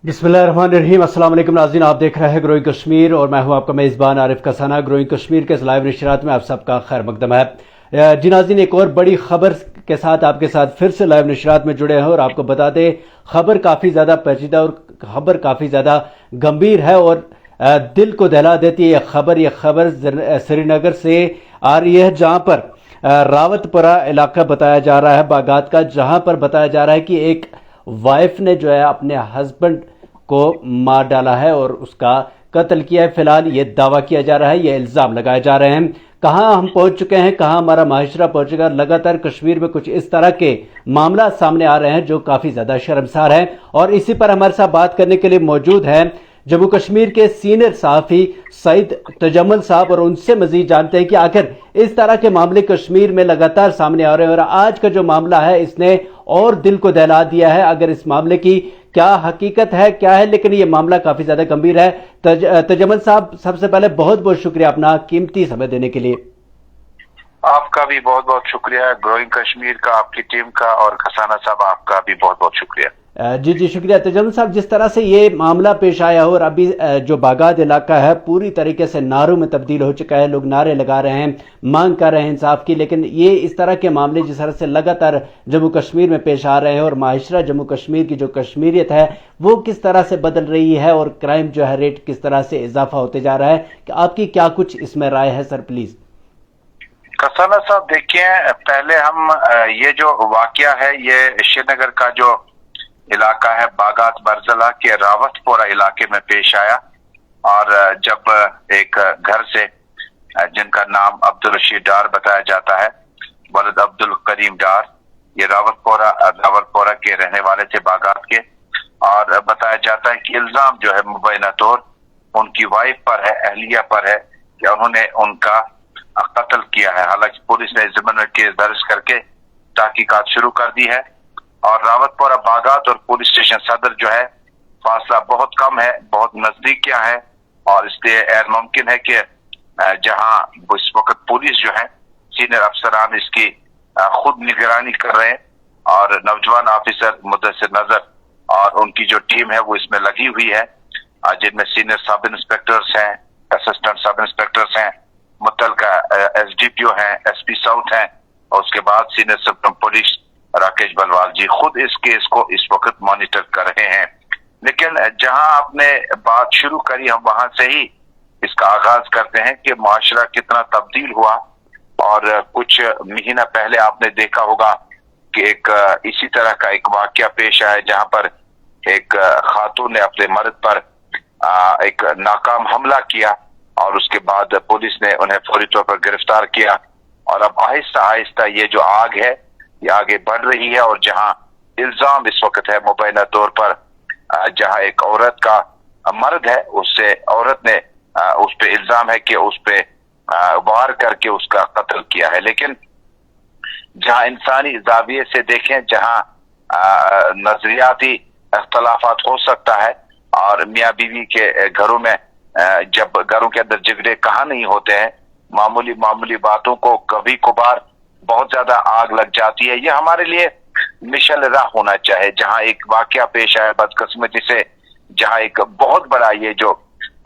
बिस्मिल्लाहिर्रहमानिर्रहीम। अस्सलाम वालेकुम नाज़रीन, आप देख रहे हैं ग्रोइंग कश्मीर और मैं हूं आपका मेज़बान आरिफ कसाना। ग्रोइंग कश्मीर के इस लाइव नशरात में आप सबका खैर मकदम है। जी नाज़रीन, एक और बड़ी खबर के साथ आपके साथ फिर से लाइव नशरात में जुड़े हैं और आपको बता दें खबर काफ़ी ज़्यादा पेचीदा और खबर काफ़ी ज़्यादा गंभीर है और दिल को दहला देती है। यह खबर श्रीनगर से आ रही है, जहाँ पर रावतपुरा इलाका बताया जा रहा है बागात का, जहाँ पर बताया जा रहा है कि एक वाइफ ने जो है अपने हस्बैंड को मार डाला है और उसका कत्ल किया है। फिलहाल ये दावा किया जा रहा है, ये इल्ज़ाम लगाए जा रहे हैं। कहाँ हम पहुंच चुके हैं, कहाँ हमारा माशरा पहुंचेगा। लगातार कश्मीर में कुछ इस तरह के मामला सामने आ रहे हैं जो काफ़ी ज़्यादा शर्मसार हैं और इसी पर हमारे साथ बात करने के लिए मौजूद हैं जम्मू कश्मीर के सीनियर सहाफ़ी सईद तजम्मुल साहब, और उनसे मजीद जानते हैं कि आखिर इस तरह के मामले कश्मीर में लगातार सामने आ रहे हैं और आज का जो मामला है इसने और दिल को दहला दिया है। अगर इस मामले की क्या हकीकत है, क्या है, लेकिन ये मामला काफ़ी ज़्यादा गंभीर है। तजम्मुल साहब, सबसे पहले बहुत बहुत शुक्रिया अपना कीमती समय देने के लिए। आपका भी बहुत बहुत शुक्रिया, ग्रोइंग कश्मीर का, आपकी टीम का, और खसाना साहब आपका भी बहुत बहुत शुक्रिया। जी शुक्रिया। तजम्मुल साहब, जिस तरह से ये मामला पेश आया हो और अभी जो बागात इलाका है पूरी तरीके से नारों में तब्दील हो चुका है, लोग नारे लगा रहे हैं, मांग कर रहे हैं इंसाफ की, लेकिन ये इस तरह के मामले जिस तरह से लगातार जम्मू कश्मीर में पेश आ रहे हैं और माशरा जम्मू कश्मीर की जो कश्मीरियत है वो किस तरह से बदल रही है और क्राइम जो है रेट किस तरह से इजाफा होते जा रहा है, आपकी क्या कुछ इसमें राय है सर, प्लीज। खसाना साहब, देखिए, पहले हम ये जो वाकया है ये श्रीनगर का जो इलाका है बागात बरजला के रावतपुरा इलाके में पेश आया। और जब एक घर से जिनका नाम अब्दुल रशीद डार बताया जाता है, वलद अब्दुल करीम डार, ये रावतपुरा के रहने वाले थे बागात के, और बताया जाता है कि इल्जाम जो है मुबैना तौर उनकी वाइफ पर है, अहलिया पर है कि उन्होंने उनका कत्ल किया है। हालांकि पुलिस ने ज़िम्मन में केस दर्ज करके तहकीकात शुरू कर दी है और रावतपुरा बागात और पुलिस स्टेशन सदर जो है फासला बहुत कम है, बहुत नजदीक क्या है, और इसलिए गैर मुमकिन है कि जहां इस वक्त पुलिस जो है सीनियर अफसरान इसकी खुद निगरानी कर रहे हैं और नौजवान ऑफिसर मुदस्सिर नजर और उनकी जो टीम है वो इसमें लगी हुई है, जिनमें सीनियर सब इंस्पेक्टर्स हैं, असिस्टेंट सब इंस्पेक्टर्स हैं, मुतलका SDPO हैं, SP साउथ हैं, और उसके बाद senior supreme police Rakesh Balwal ji खुद इस केस को इस वक्त मॉनिटर कर रहे हैं। लेकिन जहां आपने बात शुरू करी, हम वहां से ही इसका आगाज करते हैं कि माशरा कितना तब्दील हुआ। और कुछ महीना पहले आपने देखा होगा कि एक इसी तरह का एक वाकया पेश आया जहां पर एक खातून ने अपने मर्द पर एक नाकाम हमला किया और उसके बाद पुलिस ने उन्हें फौरी तौर पर गिरफ्तार किया। और अब आहिस्ता आहिस्ता ये जो आग है ये आगे बढ़ रही है और जहां इल्जाम इस वक्त है मुबैना तौर पर जहां एक औरत का मर्द है, उससे औरत ने उस पे इल्जाम है कि उस पे वार करके उसका कत्ल किया है। लेकिन जहां इंसानी जाविये से देखें, जहां नजरियाती इख्तलाफात हो सकता है और मियाँ बीवी के घरों में जब घरों के अंदर झगड़े कहाँ नहीं होते हैं, मामूली मामूली बातों को कभी कभार बहुत ज्यादा आग लग जाती है। ये हमारे लिए मिशल राह होना चाहिए। जहां एक वाकया पेश आया बदकिस्मती से, जहां एक बहुत बड़ा ये जो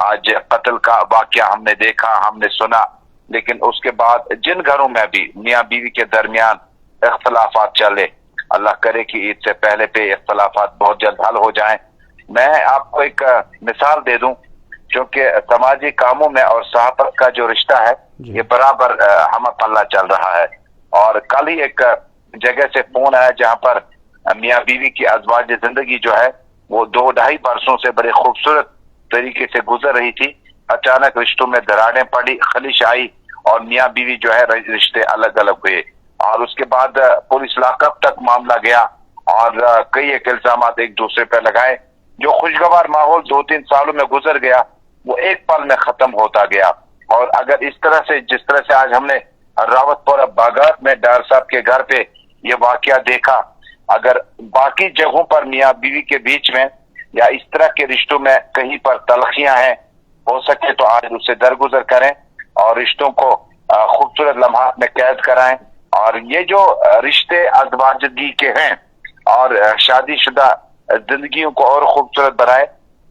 आज कत्ल का वाकया हमने देखा, हमने सुना, लेकिन उसके बाद जिन घरों में भी मियाँ बीवी के दरमियान इख्तलाफात चले, अल्लाह करे कि ईद से पहले पे इख्तलाफात बहुत जल्द हल हो जाएं। मैं आपको एक मिसाल दे दूं, क्योंकि समाजी कामों में और सहाफत का जो रिश्ता है ये बराबर हम पल्ला चल रहा है। और कल ही एक जगह से फोन आया जहां पर मियाँ बीवी की अज़वाज जिंदगी जो है वो 2-2.5 बरसों से बड़े खूबसूरत तरीके से गुजर रही थी। अचानक रिश्तों में दरारें पड़ी, खलिश आई और मियाँ बीवी जो है रिश्ते अलग अलग हुए और उसके बाद पुलिस लॉकअप तक मामला गया और कई एक इल्जाम एक दूसरे पर लगाए। जो खुशगवार माहौल 2-3 सालों में गुजर गया वो एक पल में खत्म होता गया। और अगर इस तरह से, जिस तरह से आज हमने रावतपुरा बागात में डार साहब के घर पे ये वाकया देखा, अगर बाकी जगहों पर मियाँ बीवी के बीच में या इस तरह के रिश्तों में कहीं पर तलखियां हैं, हो सके तो आज उससे दरगुजर करें और रिश्तों को खूबसूरत लम्हात में कैद कराएं। और ये जो रिश्ते अज़वाजगी के हैं और शादीशुदा زندگیوں کو اور خوبصورت بنائے.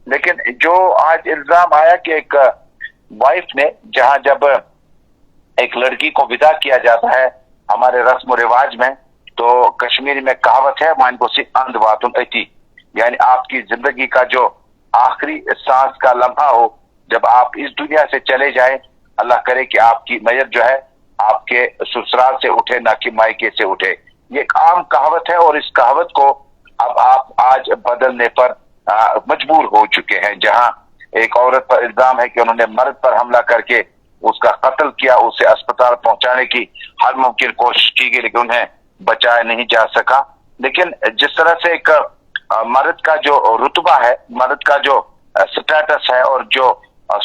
لیکن جو آج الزام آیا کہ ایک وائف نے, جہاں جب ایک لڑکی کو ودا کیا جاتا ہے ہمارے رسم و رواج میں, تو کشمیری میں کہاوت ہے مان کو سی اند واتن اتی, یعنی آپ کی زندگی کا جو آخری سانس کا لمحہ ہو, جب آپ اس دنیا سے چلے جائیں, اللہ کرے کہ آپ کی میت جو ہے آپ کے سسرال سے اٹھے نہ کہ مائکے سے اٹھے. یہ ایک عام کہاوت ہے, اور اس کہاوت کو اب آپ آج بدلنے پر مجبور ہو چکے ہیں. جہاں ایک عورت پر الزام ہے کہ انہوں نے مرد پر حملہ کر کے اس کا قتل کیا, اسے اسپتال پہنچانے کی ہر ممکن کوشش کی گئی لیکن انہیں بچایا نہیں جا سکا. لیکن جس طرح سے ایک مرد کا جو رتبہ ہے, مرد کا جو سٹیٹس ہے, اور جو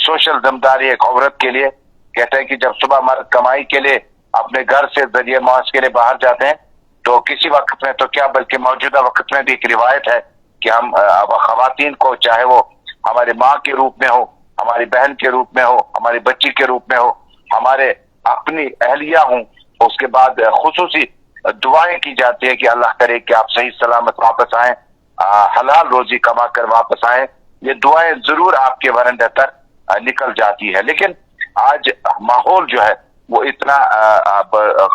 سوشل ذمہ داری ایک عورت کے لیے, کہتے ہیں کہ جب صبح مرد کمائی کے لیے اپنے گھر سے ذریعے معاش کے لیے باہر جاتے ہیں, تو کسی وقت میں تو کیا بلکہ موجودہ وقت میں بھی ایک روایت ہے کہ ہم خواتین کو, چاہے وہ ہماری ماں کے روپ میں ہو, ہماری بہن کے روپ میں ہو, ہماری بچی کے روپ میں ہو, ہمارے اپنی اہلیہ ہوں, اس کے بعد خصوصی دعائیں کی جاتی ہے کہ اللہ کرے کہ آپ صحیح سلامت واپس آئیں, حلال روزی کما کر واپس آئیں. یہ دعائیں ضرور آپ کے ورندے تک نکل جاتی ہے. لیکن آج ماحول جو ہے وہ اتنا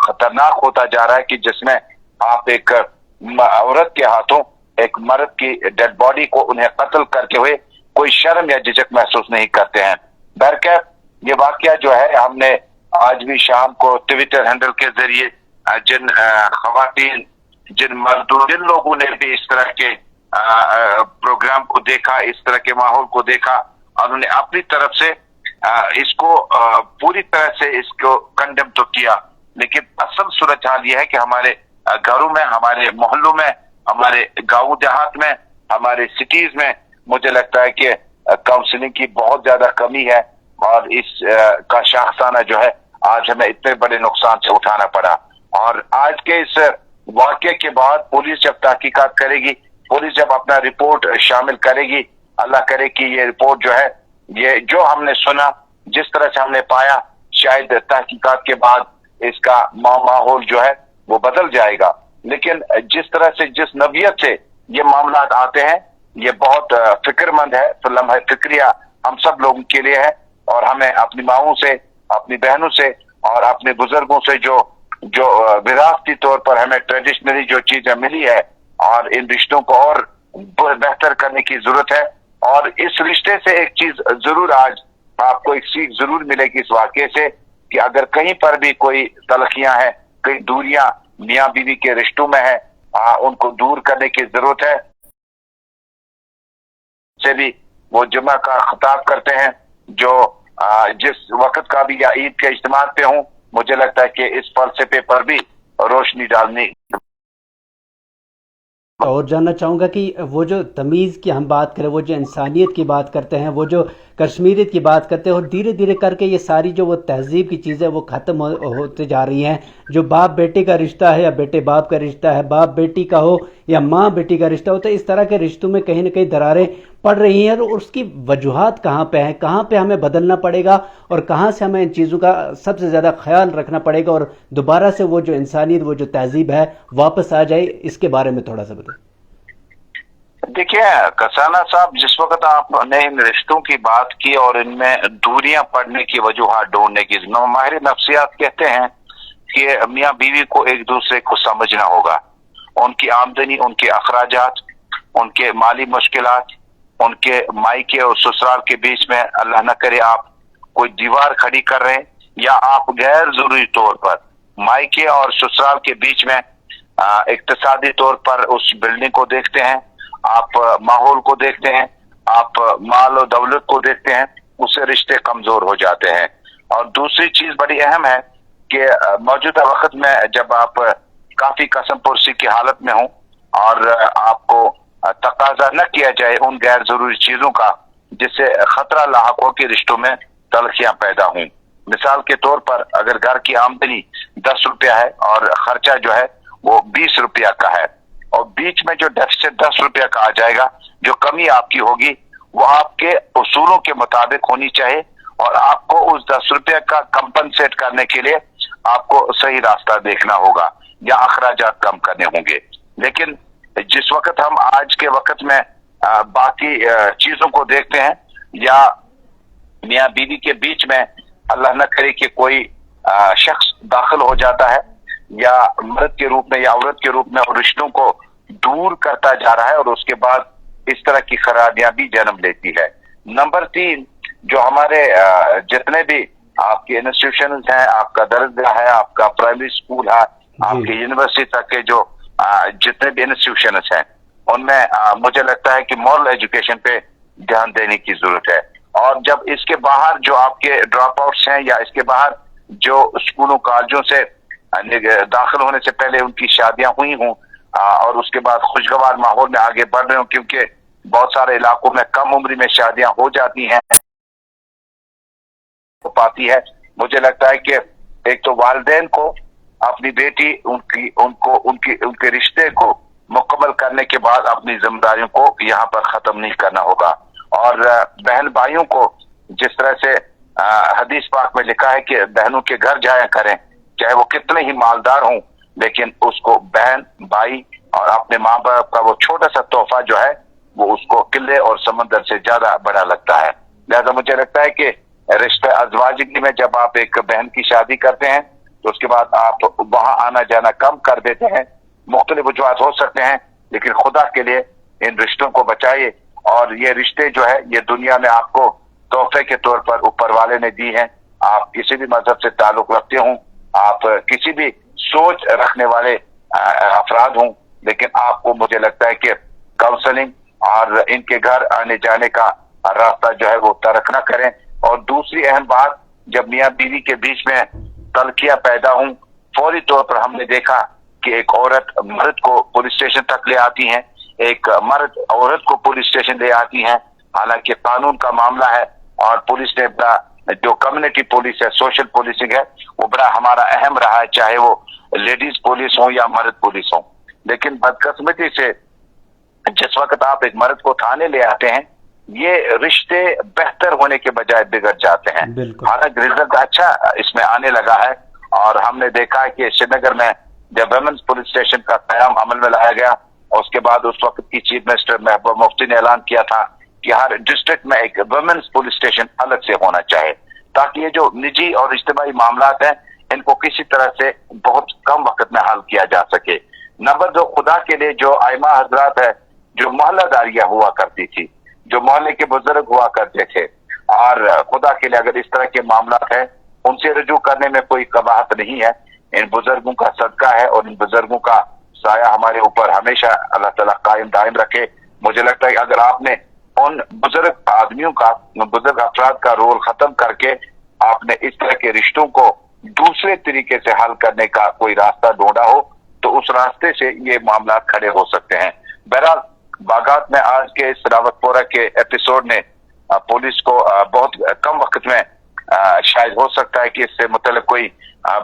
خطرناک ہوتا جا رہا ہے کہ جس میں آپ ایک عورت کے ہاتھوں ایک مرد کی ڈیڈ باڈی کو انہیں قتل کرتے ہوئے کوئی شرم یا جھجک محسوس نہیں کرتے ہیں. بہرکیف یہ واقعہ جو ہے, ہم نے آج بھی شام کو ٹویٹر ہینڈل کے ذریعے جن خواتین, جن مردوں, جن لوگوں نے بھی اس طرح کے پروگرام کو دیکھا, اس طرح کے ماحول کو دیکھا, انہوں نے اپنی طرف سے اس کو پوری طرح سے اس کو کنڈم تو کیا. لیکن اصل صورتحال یہ ہے کہ ہمارے گھروں میں, ہمارے محلوں میں, ہمارے گاؤں دیہات میں, ہمارے سٹیز میں مجھے لگتا ہے کہ کاؤنسلنگ کی بہت زیادہ کمی ہے, اور اس کا شاخسانہ جو ہے آج ہمیں اتنے بڑے نقصان سے اٹھانا پڑا. اور آج کے اس واقعے کے بعد پولیس جب تحقیقات کرے گی, پولیس جب اپنا رپورٹ شامل کرے گی, اللہ کرے کہ یہ رپورٹ جو ہے, یہ جو ہم نے سنا, جس طرح سے ہم نے پایا, شاید تحقیقات کے بعد اس کا ماحول جو ہے وہ بدل جائے گا. لیکن جس طرح سے, جس نوعیت سے یہ معاملات آتے ہیں, یہ بہت فکر مند ہے. تو لمحہ فکریہ ہم سب لوگوں کے لیے ہے, اور ہمیں اپنی ماؤں سے, اپنی بہنوں سے اور اپنے بزرگوں سے جو وراثتی طور پر ہمیں ٹریڈیشنلی جو چیزیں ملی ہے, اور ان رشتوں کو اور بہتر کرنے کی ضرورت ہے. اور اس رشتے سے ایک چیز ضرور آج آپ کو ایک سیکھ ضرور ملے گی اس واقعے سے, کہ اگر کہیں پر بھی کوئی تلخیاں ہیں, کئی دوریاں میاں بیوی کے رشتوں میں ہیں, ان کو دور کرنے کی ضرورت ہے. سے بھی وہ جمعہ کا خطاب کرتے ہیں, جو جس وقت کا بھی یا عید کے اجتماع پہ ہوں, مجھے لگتا ہے کہ اس فلسفے پر بھی روشنی ڈالنی. اور جاننا چاہوں گا کہ وہ جو تمیز کی ہم بات کریں, وہ جو انسانیت کی بات کرتے ہیں, وہ جو کشمیریت کی بات کرتے ہیں, اور دھیرے دھیرے کر کے یہ ساری جو وہ تہذیب کی چیزیں وہ ختم ہوتے جا رہی ہیں. جو باپ بیٹے کا رشتہ ہے, یا بیٹے باپ کا رشتہ ہے, باپ بیٹی کا ہو یا ماں بیٹی کا رشتہ ہو, تو اس طرح کے رشتوں میں کہیں نہ کہیں دراریں پڑ رہی ہیں. اور اس کی وجوہات کہاں پہ ہیں, کہاں پہ ہمیں بدلنا پڑے گا, اور کہاں سے ہمیں ان چیزوں کا سب سے زیادہ خیال رکھنا پڑے گا, اور دوبارہ سے وہ جو انسانیت, وہ جو تہذیب ہے واپس آ جائے. اس کے بارے میں تھوڑا سا بتائیں. دیکھیے کسانہ صاحب, جس وقت آپ نے ان رشتوں کی بات کی اور ان میں دوریاں پڑنے کی وجوہات ڈھونڈنے کی, ماہر نفسیات کہتے ہیں کہ میاں بیوی کو ایک دوسرے کو سمجھنا ہوگا. ان کی آمدنی, ان کے اخراجات, ان کے مالی مشکلات, ان کے مائکے اور سسرال کے بیچ میں اللہ نہ کرے آپ کوئی دیوار کھڑی کر رہے ہیں, یا آپ غیر ضروری طور پر مائکے اور سسرال کے بیچ میں اقتصادی طور پر اس بلڈنگ کو دیکھتے ہیں, آپ ماحول کو دیکھتے ہیں, آپ مال و دولت کو دیکھتے ہیں, اس سے رشتے کمزور ہو جاتے ہیں. اور دوسری چیز بڑی اہم ہے کہ موجودہ وقت میں جب آپ کافی قسم پرسی کی حالت میں ہوں, اور آپ کو تقاضا نہ کیا جائے ان غیر ضروری چیزوں کا جس سے خطرہ لاحق ہو کہ رشتوں میں تلخیاں پیدا ہوں. مثال کے طور پر اگر گھر کی آمدنی 10 روپیہ ہے اور خرچہ جو ہے وہ 20 روپیہ کا ہے, اور بیچ میں جو ڈیفیسٹ 10 روپیہ کا آ جائے گا, جو کمی آپ کی ہوگی وہ آپ کے اصولوں کے مطابق ہونی چاہیے, اور آپ کو اس 10 روپیہ کا کمپنسیٹ کرنے کے لیے آپ کو صحیح راستہ دیکھنا ہوگا, یا اخراجات کم کرنے ہوں گے. لیکن जिस वक्त हम आज के वक्त में बाकी चीजों को देखते हैं या मियाँ बीवी के बीच में अल्लाह न करे कि कोई शख्स दाखिल हो जाता है या मर्द के रूप में या औरत के रूप में और रिश्तों को दूर करता जा रहा है और उसके बाद इस तरह की खराबियां भी जन्म लेती है। नंबर 3, जो हमारे जितने भी आपके इंस्टीट्यूशन हैं, आपका दरगाह है, आपका प्राइमरी स्कूल है, आपके यूनिवर्सिटी तक के जो जितने भी इंस्टीट्यूशन हैं, उनमें मुझे लगता है कि मॉरल एजुकेशन पे ध्यान देने की जरूरत है। और जब इसके बाहर जो आपके ड्रॉप आउट्स हैं या इसके बाहर जो स्कूलों कॉलेजों से दाखिल होने से पहले उनकी शादियां हुई हों और उसके बाद खुशगवार माहौल में आगे बढ़ रहे हों, क्योंकि बहुत सारे इलाकों में कम उम्र में शादियां हो जाती हैं हो पाती है। मुझे लगता है कि एक तो वालिदैन को अपनी बेटी उनके रिश्ते को मुकम्मल करने के बाद अपनी जिम्मेदारियों को यहाँ पर खत्म नहीं करना होगा। और बहन भाइयों को जिस तरह से हदीस पाक में लिखा है कि बहनों के घर जाया करें, चाहे वो कितने ही मालदार हों, लेकिन उसको बहन भाई और अपने माँ बाप का वो छोटा सा तोहफा जो है वो उसको किले और समंदर से ज्यादा बड़ा लगता है। लिहाजा मुझे लगता है कि रिश्ते अज़वाजिगी में जब आप एक बहन की शादी करते हैं तो उसके बाद आप वहां आना जाना कम कर देते हैं। मुख्तलिफ वजूहात हो सकते हैं, लेकिन खुदा के लिए इन रिश्तों को बचाइए। और ये रिश्ते जो है ये दुनिया में आपको तोहफे के तौर पर ऊपर वाले ने दी हैं। आप किसी भी मजहब से ताल्लुक रखते हों, आप किसी भी सोच रखने वाले अफराद हों, लेकिन आपको मुझे लगता है कि काउंसलिंग और इनके घर आने जाने का रास्ता जो है वो तर्क न करें। और दूसरी अहम बात, जब मियाँ बीवी के बीच में तल्खियां पैदा हों, फौरी तौर पर हमने देखा कि एक औरत मर्द को पुलिस स्टेशन तक ले आती है, एक मर्द औरत को पुलिस स्टेशन ले आती है। हालांकि कानून का मामला है और पुलिस ने बड़ा जो कम्युनिटी पुलिस है, सोशल पुलिसिंग है, वो बड़ा हमारा अहम रहा है, चाहे वो लेडीज पुलिस हो या मर्द पुलिस हो। लेकिन बदकिस्मती से जिस वक्त आप एक मर्द को थाने ले आते हैं, ये रिश्ते बेहतर होने के बजाय बिगड़ जाते हैं। हालांकि रिजल्ट अच्छा इसमें आने लगा है और हमने देखा है कि श्रीनगर में जब वुमेन्स पुलिस स्टेशन का कयाम अमल में लाया गया, उसके बाद उस वक्त की चीफ मिनिस्टर महबूबा मुफ्ती ने ऐलान किया था कि हर डिस्ट्रिक्ट में एक वुमेन्स पुलिस स्टेशन अलग से होना चाहिए, ताकि ये जो निजी और इज्तिमाई मामलात हैं इनको किसी तरह से बहुत कम वक्त में हल किया जा सके। नंबर 2, खुदा के लिए जो आइमा हजरात है, जो मोहल्लादारियां हुआ करती थी, जो मोहल्ले के बुजुर्ग हुआ करते थे, और खुदा के लिए अगर इस तरह के मामलात हैं उनसे रजू करने में कोई कबाहत नहीं है। इन बुजुर्गों का सदका है और इन बुजुर्गों का साया हमारे ऊपर हमेशा अल्लाह ताला कायम दायम रखे। मुझे लगता है कि अगर आपने उन बुजुर्ग आदमियों का, बुजुर्ग अफराद का रोल खत्म करके आपने इस तरह के रिश्तों को दूसरे तरीके से हल करने का कोई रास्ता ढूंढा हो, तो उस रास्ते से ये मामला खड़े हो सकते हैं। बहरहाल बागात में आज के इस रावतपोरा के एपिसोड ने पुलिस को बहुत कम वक्त में शायद हो सकता है कि इससे मुतल्लिक कोई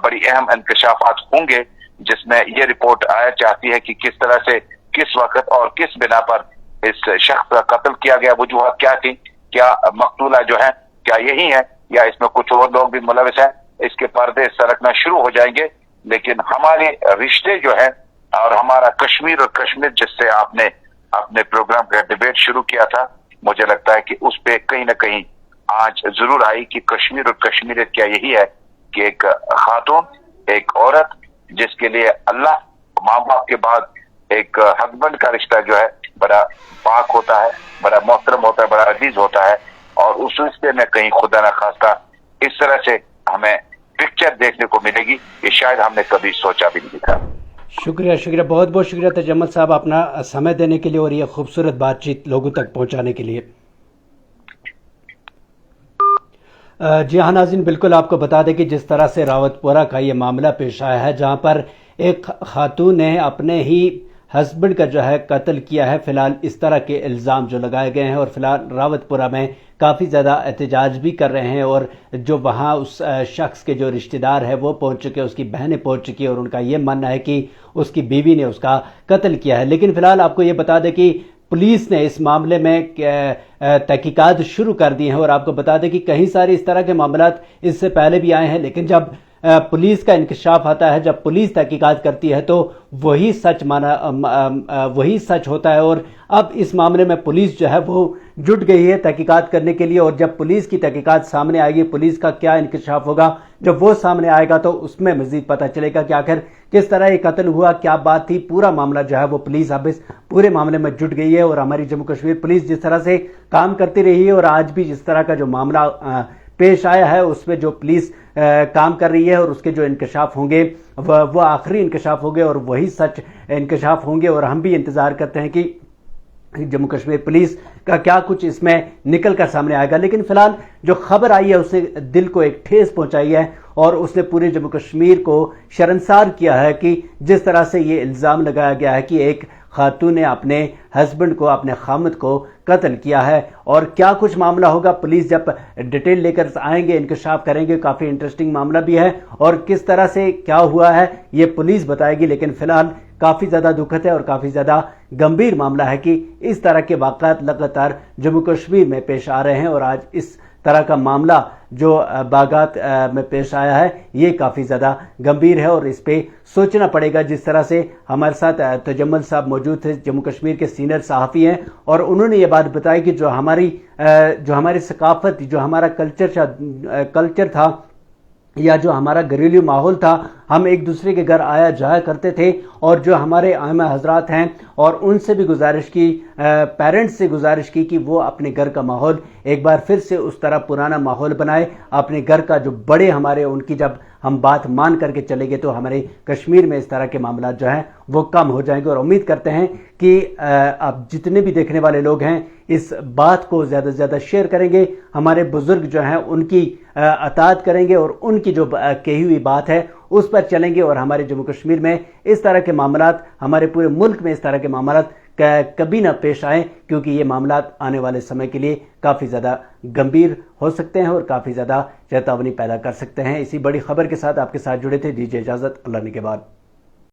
बड़ी अहम इंकशाफात होंगे, जिसमें ये रिपोर्ट आया चाहती है कि किस तरह से, किस वक्त और किस बिना पर इस शख्स का कत्ल किया गया, वजूहत क्या थी, क्या मकतूला जो है क्या यही है या इसमें कुछ और लोग भी मुलविस हैं। इसके पर्दे सरकना शुरू हो जाएंगे। लेकिन हमारे रिश्ते जो है और हमारा कश्मीर और कश्मीर जिससे आपने अपने प्रोग्राम का डिबेट शुरू किया था, मुझे लगता है कि उस पे कहीं ना कहीं आज जरूर आई कि कश्मीर और कश्मीरियत क्या यही है कि एक खातून, एक औरत जिसके लिए अल्लाह माँ बाप के बाद एक हस्बैंड का रिश्ता जो है बड़ा पाक होता है, बड़ा मोहतरम होता है, बड़ा अजीज होता है, और उस रिश्ते में कहीं खुदा न खास्ता इस तरह से हमें पिक्चर देखने को मिलेगी, ये शायद हमने कभी सोचा भी नहीं था। शुक्रिया, शुक्रिया, बहुत बहुत शुक्रिया तजम्मल साहब अपना समय देने के लिए और ये खूबसूरत बातचीत लोगों तक पहुंचाने के लिए। जी हाँ नाज़रीन, बिल्कुल आपको बता दें कि जिस तरह से रावतपोरा का ये मामला पेश आया है, जहां पर एक खातून ने अपने ही हस्बैंड का जो है कत्ल किया है। फिलहाल इस तरह के इल्ज़ाम जो लगाए गए हैं और फिलहाल रावतपुरा में काफ़ी ज़्यादा एहतजाज भी कर रहे हैं और जो वहाँ उस शख्स के जो रिश्तेदार है वो पहुँच चुके, उसकी बहनें पहुँच चुकी और उनका ये मानना है कि उसकी बीवी ने उसका कत्ल किया है। लेकिन फिलहाल आपको ये बता दें कि पुलिस ने इस मामले में तहकीकात शुरू कर दी हैं और आपको बता दें कि कई सारे इस तरह के मामलात इससे पहले भी आए हैं, लेकिन जब पुलिस का इंकशाफ आता है, जब पुलिस तहकीकात करती है तो वही सच होता है। और अब इस मामले में पुलिस जो है वो जुट गई है तहकीकात करने के लिए, और जब पुलिस की तहकीकात सामने आएगी, पुलिस का क्या इंकशाफ होगा, जब वो सामने आएगा तो उसमें मजीद पता चलेगा कि आखिर किस तरह ये कत्ल हुआ, क्या बात थी। पूरा मामला जो है वो पुलिस अब इस पूरे मामले में जुट गई है। और हमारी जम्मू कश्मीर पुलिस जिस तरह से काम करती रही है और आज भी जिस तरह का जो मामला पेश आया है उसमें जो पुलिस काम कर रही है और उसके जो इंकशाफ होंगे वो आखिरी इंकशाफ होंगे और वही सच इंकशाफ होंगे। और हम भी इंतज़ार करते हैं कि जम्मू कश्मीर पुलिस का क्या कुछ इसमें निकल कर सामने आएगा। लेकिन फिलहाल जो खबर आई है उसने दिल को एक ठेस पहुंचाई है और उसने पूरे जम्मू कश्मीर को शर्मसार किया है कि जिस तरह से ये इल्ज़ाम लगाया गया है कि एक खातून ने अपने हस्बैंड को, अपने खामद को कत्ल किया है। और क्या कुछ मामला होगा, पुलिस जब डिटेल लेकर आएंगे, इंकशाफ करेंगे, काफ़ी इंटरेस्टिंग मामला भी है और किस तरह से क्या हुआ है ये पुलिस बताएगी। लेकिन फिलहाल काफ़ी ज़्यादा दुखद है और काफ़ी ज़्यादा गंभीर मामला है कि इस तरह के वाक़यात लगातार जम्मू कश्मीर में पेश आ रहे हैं। और आज इस तरह का मामला जो बागात में पेश आया है ये काफ़ी ज़्यादा गंभीर है और इस पे सोचना पड़ेगा। जिस तरह से हमारे साथ तजम्मुल साहब मौजूद थे, जम्मू कश्मीर के सीनियर सहाफ़ी हैं, और उन्होंने ये बात बताई कि जो हमारी सकाफत, जो हमारा कल्चर था या जो हमारा घरेलू माहौल था, हम एक दूसरे के घर आया जाया करते थे। और जो हमारे आइमा हजरात हैं और उनसे भी गुजारिश की, पेरेंट्स से गुजारिश की कि वो अपने घर का माहौल एक बार फिर से उस तरह पुराना माहौल बनाए। अपने घर का जो बड़े हमारे, उनकी जब हम बात मान करके चलेंगे तो हमारे कश्मीर में इस तरह के मामला जो हैं वो कम हो जाएंगे। और उम्मीद करते हैं कि अब जितने भी देखने वाले लोग हैं इस बात को ज़्यादा से ज़्यादा शेयर करेंगे, हमारे बुजुर्ग जो हैं उनकी अताअत करेंगे और उनकी जो कही हुई बात है उस पर चलेंगे। और हमारे जम्मू कश्मीर में इस तरह के मामलात, हमारे पूरे मुल्क में इस तरह के मामलात कभी ना पेश आए, क्योंकि ये मामलात आने वाले समय के लिए काफ़ी ज़्यादा गंभीर हो सकते हैं और काफ़ी ज़्यादा चेतावनी पैदा कर सकते हैं। इसी बड़ी खबर के साथ आपके साथ जुड़े थे, दीजिए इजाज़त, अल्लाह ने के बाद।